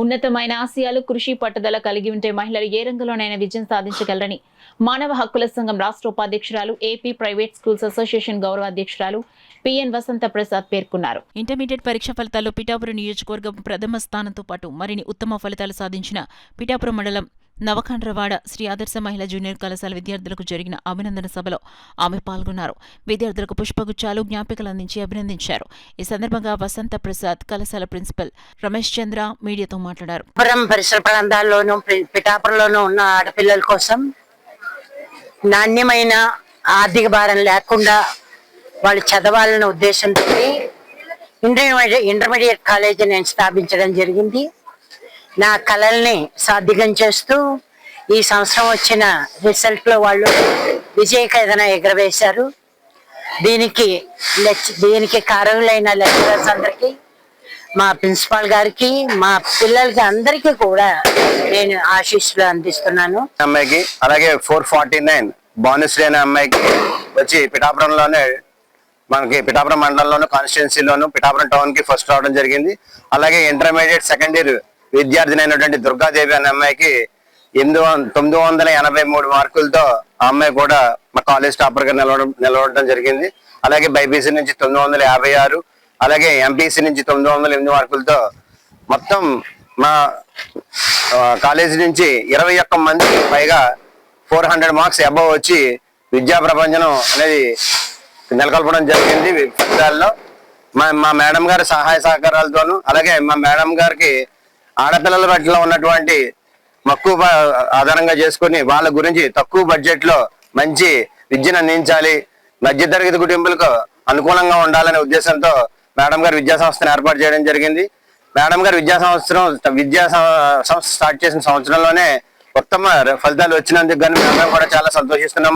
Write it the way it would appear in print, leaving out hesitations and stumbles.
ఉన్నతమైన ఆశయాలు, కృషి, పట్టుదల కలిగి ఉంటే మహిళలు ఏ రంగంలోనైనా విజయం సాధించగలరని మానవ హక్కుల సంఘం రాష్ట్ర ఉపాధ్యక్షురాలు, ఏపీ ప్రైవేట్ స్కూల్స్ అసోసియేషన్ గౌరవ అధ్యక్షురాలు పిఎన్ వసంత ప్రసాద్ పేర్కొన్నారు. ఇంటర్మీడియట్ పరీక్ష ఫలితాల్లో పిఠాపురం నియోజకవర్గం ప్రథమ స్థానంతో పాటు మరిన్ని ఉత్తమ ఫలితాలు సాధించిన పిఠాపురం మండలం నవకండ్రవాడ శ్రీ ఆదర్శ మహిళా జూనియర్ కళాశాల విద్యార్థులకు జరిగిన అభినందన సభలో ఆమె పాల్గొన్నారు. విద్యార్థులకు పుష్పగుచ్చాలు, జ్ఞాపికలు అందించి అభినందించారు. ఈ సందర్భంగా వసంత ప్రసాద్ కళాశాల ప్రిన్సిపల్ రమేష్ చంద్ర మీడియాతో మాట్లాడారు. పరిసర ప్రాంతాల్లోనూ పిఠాపురంలోనూ ఉన్న ఆడపిల్లల కోసం నాణ్యమైన ఆర్థిక భారం లేకుండా వాళ్ళు చదవాలన్న ఉద్దేశంతో ఇంటర్మీడియట్ కాలేజీ నేను స్థాపించడం జరిగింది. నా కళల్ని సాధ్యం చేస్తూ ఈ సంవత్సరం వచ్చిన రిజల్ట్ లో వాళ్ళు విజయకేతన ఎగరవేశారు. దీనికి కారకులైన లెక్చరర్స్ అందరికీ, మా ప్రిన్సిపాల్ గారికి, మా పిల్లలకి అందరికీ కూడా నేను ఆశీస్సులు అందిస్తున్నాను. అమ్మాయికి అలాగే 449 బోనస్ లేని అమ్మాయికి వచ్చి పిఠాపురంలోనే మనకి పిఠాపురం మండలంలోను కాన్స్టిట్యున్సీలోను పిఠాపురం టౌన్ కి ఫస్ట్ రావడం జరిగింది. అలాగే ఇంటర్మీడియట్ సెకండ్ ఇయర్ విద్యార్థిని అయినటువంటి దుర్గాదేవి అనే అమ్మాయికి 983 మార్కులతో ఆ అమ్మాయి కూడా మా కాలేజ్ టాపర్ గా నిలవడం జరిగింది. అలాగే బైపీసీ నుంచి 956, అలాగే ఎంపీసీ నుంచి 908 మార్కులతో మొత్తం మా కాలేజీ నుంచి 21 మంది పైగా 400 మార్క్స్ అబవ్ వచ్చి విద్యా ప్రపంచం అనేది నెలకొల్పడం జరిగింది. ఫలితాల్లో మా మేడం గారి సహాయ సహకారాలతోనూ, అలాగే మా మేడం గారికి ఆడపిల్లల పట్ల ఉన్నటువంటి మక్కువ ఆధారంగా చేసుకుని వాళ్ళ గురించి తక్కువ బడ్జెట్ లో మంచి విద్యను అందించాలి, మధ్యతరగతి కుటుంబాలకు అనుకూలంగా ఉండాలనే ఉద్దేశంతో మేడం గారు విద్యా సంస్థను ఏర్పాటు చేయడం జరిగింది. మేడం గారు విద్యా సంస్థ స్టార్ట్ చేసిన సంవత్సరంలోనే ఉత్తమ ఫలితాలు వచ్చినందుకు కానీ మేము కూడా చాలా సంతోషిస్తున్నాం.